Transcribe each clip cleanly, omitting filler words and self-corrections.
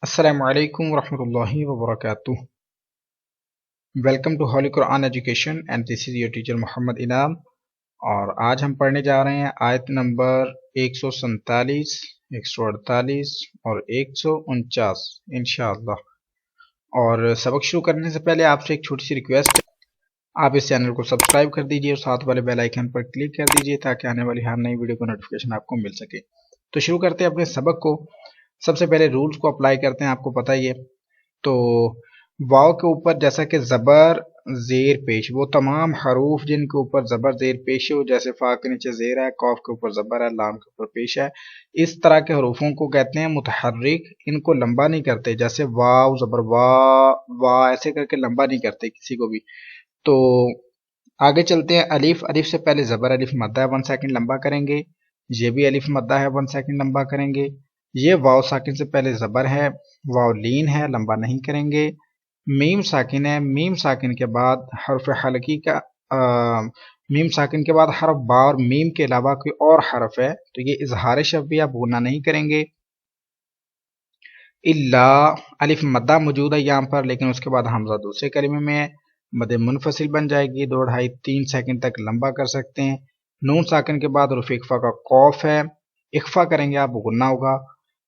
السلام علیکم ورحمۃ اللہ وبرکاتہ. Welcome to holy Quran education and this is your teacher Muhammad Inam. اور آج ہم پڑھنے جا رہے ہیں آیت نمبر 147 148 اور 149 انشاءاللہ. اور سبق شروع کرنے سے پہلے آپ سے ایک چھوٹی سی ریکویسٹ ہے، آپ اس چینل کو سبسکرائب کر دیجئے اور ساتھ والے بیل آئیکن پر کلک کر دیجئے تاکہ آنے والی ہر نئی ویڈیو کو نوٹیفیکیشن آپ کو مل سکے. تو شروع کرتے ہیں اپنے سبق کو. سب سے پہلے رولز کو اپلائی کرتے ہیں، آپ کو پتہ ہی ہے. تو واو کے اوپر جیسا کہ زبر زیر پیش، وہ تمام حروف جن کے اوپر زبر زیر پیش ہو، جیسے فا کے نیچے زیر ہے، قاف کے اوپر زبر ہے، لام کے اوپر پیش ہے، اس طرح کے حروفوں کو کہتے ہیں متحرک. ان کو لمبا نہیں کرتے، جیسے واو زبر وا وا ایسے کر کے لمبا نہیں کرتے کسی کو بھی. تو آگے چلتے ہیں. الف، الف سے پہلے زبر الف مدہ ہے، 1 سیکنڈ لمبا کریں گے. یہ بھی الف مدہ ہے، 1 سیکنڈ لمبا کریں گے. یہ واو ساکن سے پہلے زبر ہے، واو لین ہے، لمبا نہیں کریں گے. میم ساکن ہے، میم ساکن کے بعد حرف حلقی کا میم ساکن کے بعد حرف با اور میم کے علاوہ کوئی اور حرف ہے تو یہ اظہار شفوی، آپ غنہ نہیں کریں گے. الا، الف مدہ موجود ہے یہاں پر، لیکن اس کے بعد حمزہ دوسرے کلمے میں ہے، مد منفصل بن جائے گی، 2 2.5 3 سیکنڈ تک لمبا کر سکتے ہیں. نون ساکن کے بعد حرف اخفا کا قوف ہے، اخفا کریں گے آپ غنہ ہوگا.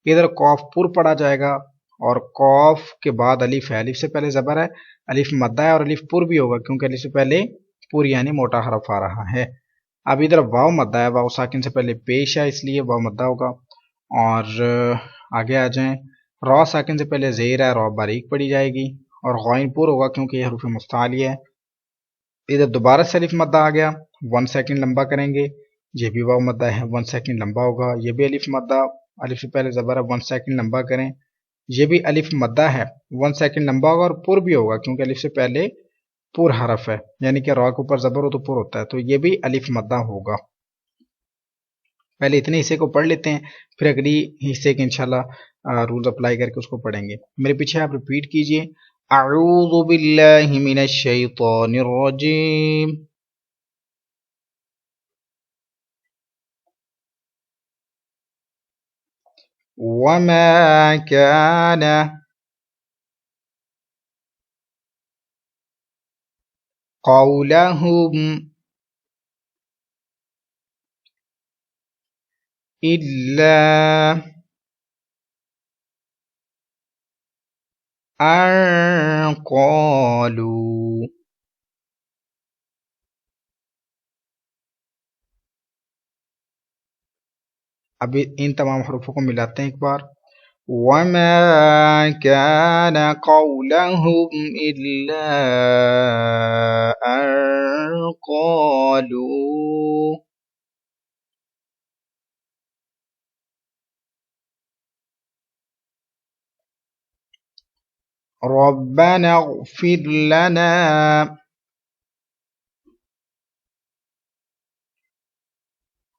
ادھر قوف پر پڑا جائے گا اور قوف کے بعد الف ہے، الف سے پہلے زبر ہے، الف مدہ ہے اور الف پر بھی ہوگا کیونکہ الف سے پہلے پور یعنی موٹا حرف آ رہا ہے. اب ادھر واو مدہ ہے، واو ساکن سے پہلے پیش ہے اس لیے واو مدہ ہوگا. اور آگے آ جائیں. را ساکن سے پہلے زیر ہے، را باریک پڑی جائے گی اور غائن پور ہوگا کیونکہ یہ حروف مستعلیہ ہے. ادھر دوبارہ سے الف مدہ آ گیا، 1 سیکنڈ لمبا کریں گے. یہ بھی واو مدہ ہے، 1 سیکنڈ لمبا ہوگا. یہ بھی الف مدہ، الف سے پہلے زبر ہے، 1 سیکنڈ لمبا کریں. یہ بھی الف مدہ ہے، 1 سیکنڈ لمبا ہوگا اور پر بھی ہوگا کیونکہ الف سے پہلے پر حرف ہے، یعنی کہ را کے اوپر زبر ہو تو پر ہوتا ہے، تو یہ بھی الف مدہ ہوگا. پہلے اتنے حصے کو پڑھ لیتے ہیں، پھر اگلی حصے کے انشاءاللہ رولز اپلائی کر کے اس کو پڑھیں گے. میرے پیچھے آپ ریپیٹ کیجئے. اعوذ باللہ من الشیطان الرجیم. وما كان قولهم إلا أن قالوا. اب ان تمام حروفوں کو ملاتے ہیں ایک بار. وما كان قولهم إلا أن قالوا ربنا اغفر لنا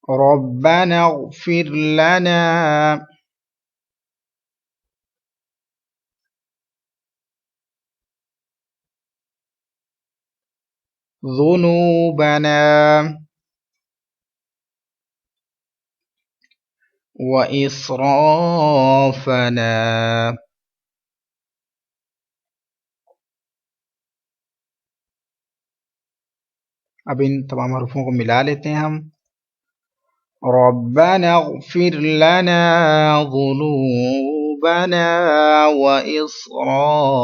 ربنا اغفر لنا ذنوبنا وإسرافنا. اب ان تمام حروفوں کو ملا لیتے ہیں ہم. ربنا اغفر لنا ذنوبنا وإسرافنا.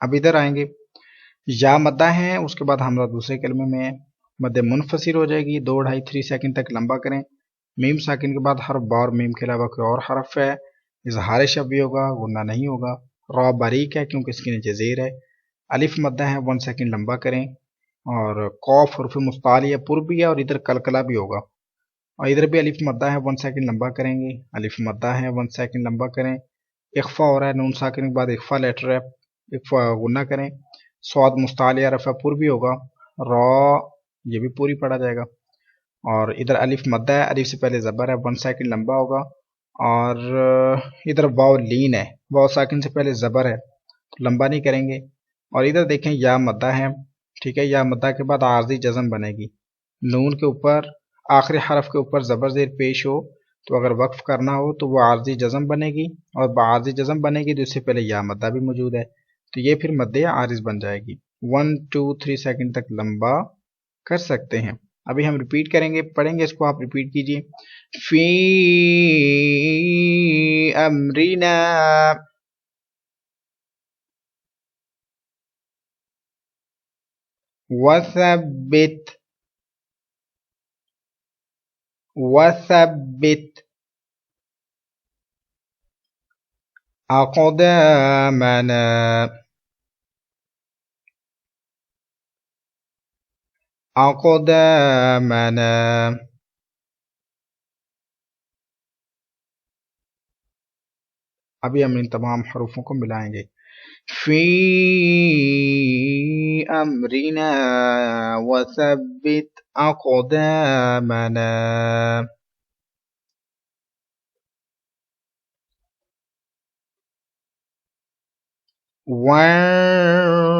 اب ادھر آئیں گے. یا مدہ ہیں، اس کے بعد حمزہ دوسرے کلمے میں مد منفصل ہو جائے گی، 2 2.5 3 سیکنڈ تک لمبا کریں. میم ساکن کے بعد حرف با اور میم کے علاوہ کوئی اور حرف ہے، اظہار شفوی ہوگا، غنہ نہیں ہوگا. را باریک ہے کیونکہ اس کے نیچے زیر ہے. الف مدہ ہے، 1 سیکنڈ لمبا کریں. اور قوف حرف مستعلیہ پر بھی ہے اور ادھر کلکلا بھی ہوگا. اور ادھر بھی الف مدہ ہے، 1 سیکنڈ لمبا کریں گے. الف مدہ ہے، 1 سیکنڈ لمبا کریں. اخفا ہو رہا ہے، نون ساکن کے بعد اخفا لیٹر ہے، اخفا غنہ کریں. سواد مستعلیہ رفع پر بھی ہوگا. را یہ بھی پوری پڑھا جائے گا. اور ادھر الف مدہ ہے، الف سے پہلے زبر ہے، 1 سیکنڈ لمبا ہوگا. اور ادھر واو لین ہے، واو ساکن سے پہلے زبر ہے، تو لمبا نہیں کریں گے. اور ادھر دیکھیں یا مدہ ہے, ٹھیک ہے, یا مدہ کے بعد عارضی جزم بنے گی. نون کے اوپر آخری حرف کے اوپر زبر زیر پیش ہو تو اگر وقف کرنا ہو تو وہ عارضی جزم بنے گی, اور بعارضی جزم بنے گی تو اس سے پہلے یا مدہ بھی موجود ہے, تو یہ پھر مد عارض بن جائے گی. 1 2 3 سیکنڈ تک لمبا کر سکتے ہیں. ابھی ہم ریپیٹ کریں گے, پڑھیں گے اس کو, آپ ریپیٹ کیجئے. فی امرنا وثبت أقدامنا ابھی ہم ان تمام حروفوں کو ملائیں گے. فی امرنا وثبت أقدامنا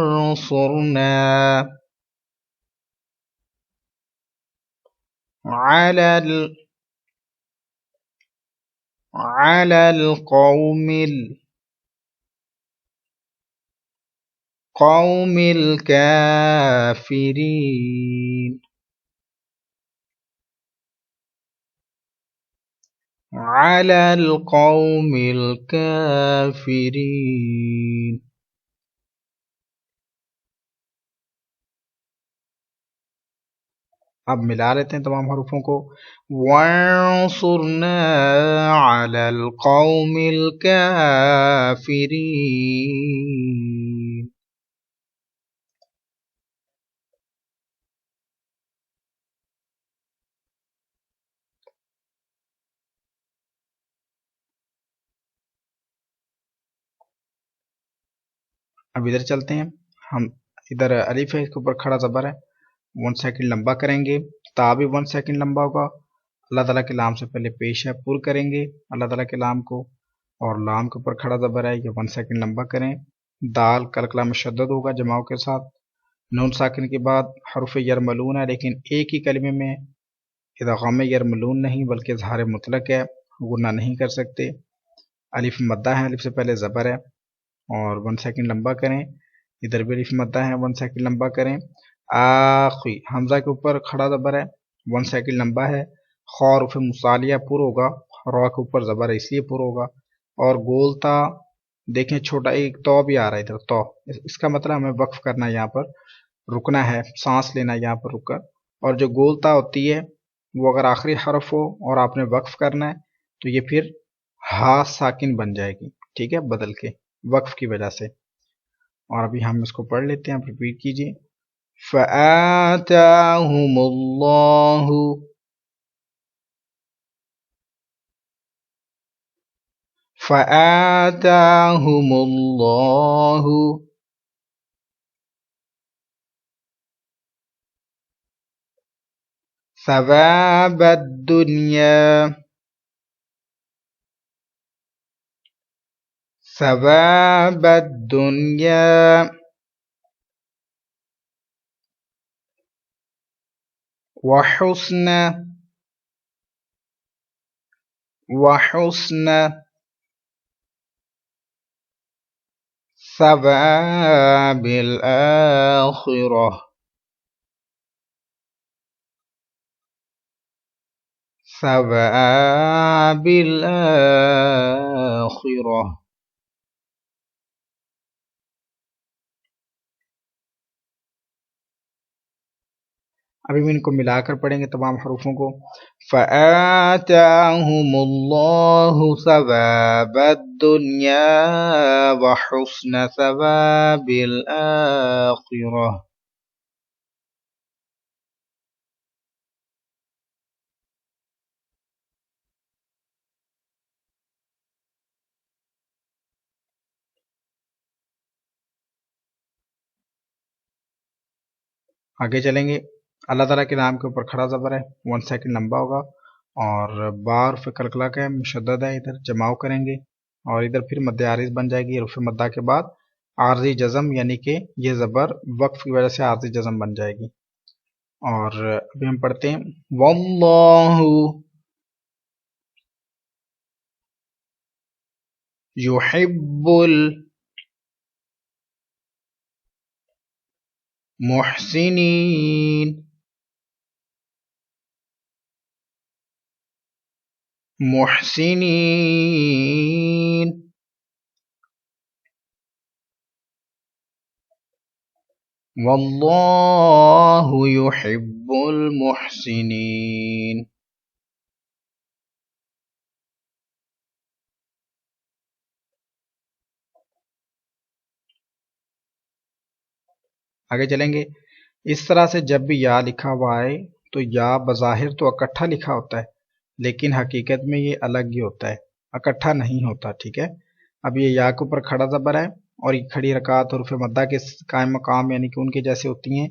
وانصرنا على القوم الكافرين على القوم الكافرين. اب ملا لیتے ہیں تمام حروفوں کو. وانصرنا على القوم الكافرين. اب ادھر چلتے ہیں ہم, ادھر الف ہے, اس کے اوپر کھڑا زبر ہے, 1 سیکنڈ لمبا کریں گے. تا بھی 1 سیکنڈ لمبا ہوگا. اللہ تعالیٰ کے لام سے پہلے پیش ہے, پر کریں گے اللہ تعالیٰ کے لام کو, اور لام کے اوپر کھڑا زبر ہے, یہ 1 سیکنڈ لمبا کریں. دال کلکلا مشدد ہوگا جماؤں کے ساتھ. نون ساکن کے بعد حرف یرملون ہے, لیکن ایک ہی کلمے میں ادغام یرملون نہیں بلکہ اظہار مطلق ہے, غنہ نہیں کر سکتے. الف مدہ ہے, الف سے پہلے زبر ہے, اور 1 سیکنڈ لمبا کریں. ادھر بھی الف مدہ ہے, 1 سیکنڈ لمبا کریں. آخی حمزہ کے اوپر کھڑا زبر ہے, 1 سیکنڈ لمبا ہے. خا حرف مصالیہ پر ہوگا, را کے اوپر زبر ہے اس لیے پر ہوگا. اور گولتا دیکھیں چھوٹا ایک تو بھی آ رہا ہے ادھر, تو اس کا مطلب ہمیں وقف کرنا ہے, یہاں پر رکنا ہے, سانس لینا ہے یہاں پر رک کر. اور جو گولتا ہوتی ہے وہ اگر آخری حرف ہو اور آپ نے وقف کرنا ہے تو یہ پھر ہا ساکن بن جائے گی, ٹھیک ہے, بدل کے وقف کی وجہ سے. اور ابھی ہم اس کو پڑھ لیتے ہیں, آپ ریپیٹ کیجئے. فآتاهم الله ثواب الدنيا وحسن ثواب الآخرة. ابھی ہم ان کو ملا کر پڑھیں گے تمام حروفوں کو. فآتاهم الله ثواب الدنيا وحسن ثواب الآخرة. آگے چلیں گے. اللہ تعالیٰ کے نام کے اوپر کھڑا زبر ہے, 1 سیکنڈ لمبا ہوگا, اور بار فی کلکلا کا ہے, مشدد ہے, ادھر جماؤ کریں گے, اور ادھر پھر مد عارض بن جائے گی. رفع مدہ کے بعد عارضی جزم، یعنی کہ یہ زبر وقف کی وجہ سے عارضی جزم بن جائے گی. اور ابھی ہم پڑھتے ہیں واللہ یحب المحسنین. محسنین. واللہ یحب المحسنین. آگے چلیں گے. اس طرح سے جب بھی یا لکھا ہوا آئے تو یا بظاہر تو اکٹھا لکھا ہوتا ہے، لیکن حقیقت میں یہ الگ ہی ہوتا ہے، اکٹھا نہیں ہوتا. ٹھیک ہے. اب یہ یا کے اوپر کھڑا زبر ہے اور یہ کھڑی رکعت حروف مدہ کے قائم مقام یعنی کہ ان کے جیسے ہوتی ہیں،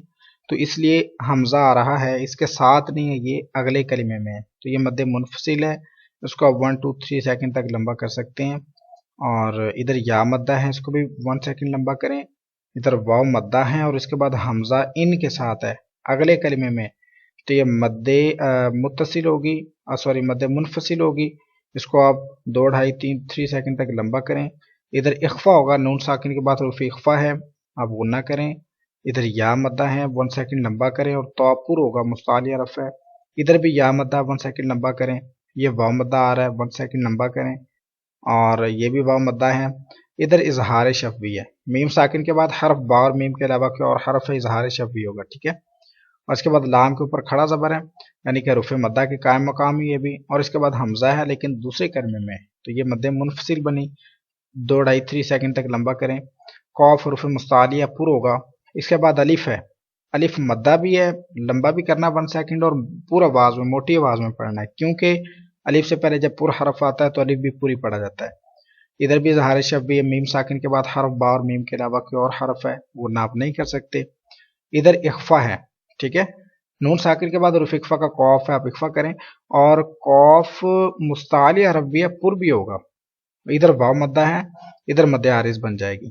تو اس لیے حمزہ آ رہا ہے، اس کے ساتھ نہیں ہے، یہ اگلے کلمے میں ہے. تو یہ مد منفصل ہے، اس کو آپ 1 2 3 سیکنڈ تک لمبا کر سکتے ہیں. اور ادھر یا مدہ ہے، اس کو بھی 1 سیکنڈ لمبا کریں. ادھر واو مدہ ہے اور اس کے بعد حمزہ ان کے ساتھ ہے اگلے کلمے میں، تو یہ مد متصل ہوگی، سوری مد منفصل ہوگی. اس کو آپ 2 2.5 3 سیکنڈ تک لمبا کریں. ادھر اخفا ہوگا، نون ساکن کے بعد حروف اخفا ہے، آپ غنہ کریں. ادھر یا مدہ ہے، 1 سیکنڈ لمبا کریں. اور توپر ہوگا، مستعلی حرف ہے، ادھر بھی یا مدہ 1 سیکنڈ لمبا کریں. یہ واو مدہ آ رہا ہے، 1 سیکنڈ لمبا کریں. اور یہ بھی واو مدہ ہے. ادھر اظہار شفوی ہے، میم ساکن کے بعد حرف با اور میم کے علاوہ کوئی اور حرف ہے، اظہار شفوی ہوگا. ٹھیک ہے. اور اس کے بعد لام کے اوپر کھڑا زبر ہے، یعنی کہ حروف مدہ کے قائم مقام یہ بھی. اور اس کے بعد حمزہ ہے لیکن دوسرے کلمے میں، تو یہ مد منفصل بنی. 2 2.5 3 سیکنڈ تک لمبا کریں. قوف حروف مستعلیہ پر ہوگا. اس کے بعد الف ہے، الف مدہ بھی ہے، لمبا بھی کرنا 1 سیکنڈ، اور پورا آواز میں موٹی آواز میں پڑھنا ہے، کیونکہ الف سے پہلے جب پر حرف آتا ہے تو الف بھی پوری پڑھا جاتا ہے. ادھر بھی اظہار شفوی ہے، میم ساکن کے بعد حرف با اور میم کے علاوہ کوئی اور حرف ہے وہ ناپ نہیں کر سکتے. ادھر اخفا ہے. ٹھیک ہے. نون ساکن کے بعد حروف اخفا کا قوف ہے، آپ اخفا کریں. اور قوف مستعلی حرف بھی ہے، پر بھی ہوگا. ادھر واو مدہ ہے، ادھر مد عارض بن جائے گی.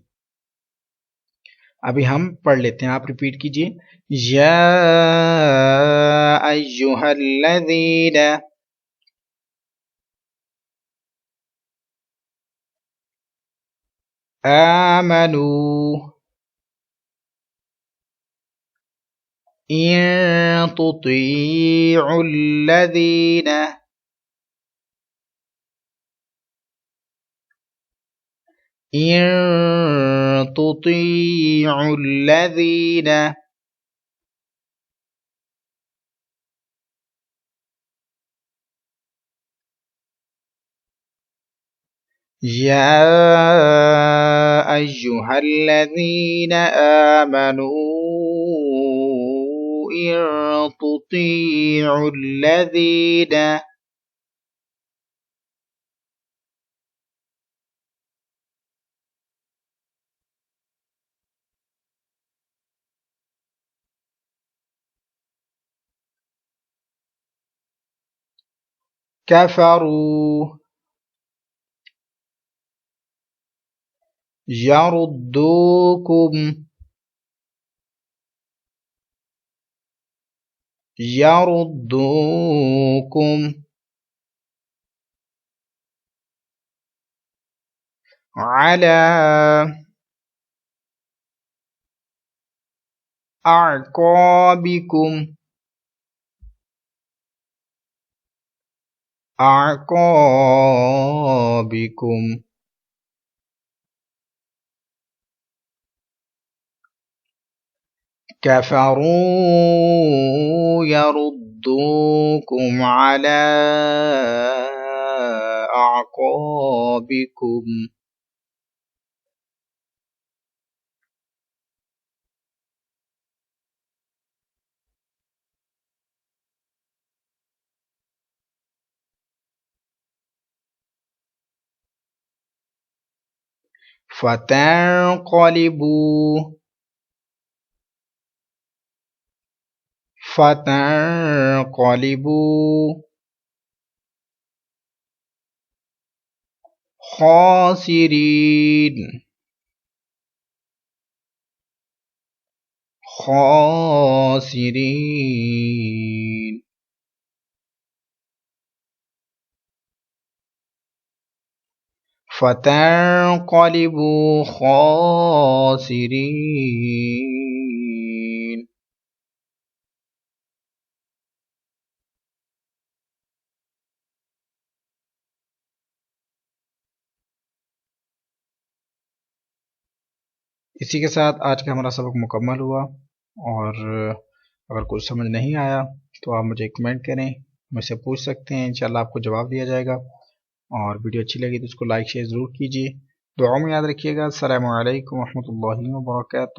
ابھی ہم پڑھ لیتے ہیں، آپ ریپیٹ کیجئے. یا ایھا الذین آمنوا إن تطيعوا الذين يا أيها الذين آمنوا إن تطيعوا الذين كفروا يردوكم على أعقابكم كفروا يردوكم على أعقابكم. فتنقلبوا خاسرين. خاسرين فتنقلبوا خاسرين. اسی کے ساتھ آج کا ہمارا سبق مکمل ہوا، اور اگر کچھ سمجھ نہیں آیا تو آپ مجھے کمنٹ کریں، مجھ سے پوچھ سکتے ہیں، انشاءاللہ آپ کو جواب دیا جائے گا. اور ویڈیو اچھی لگی تو اس کو لائک شیئر ضرور کیجیے. دعاؤں میں یاد رکھیے گا. السلام علیکم ورحمۃ اللہ وبرکاتہ.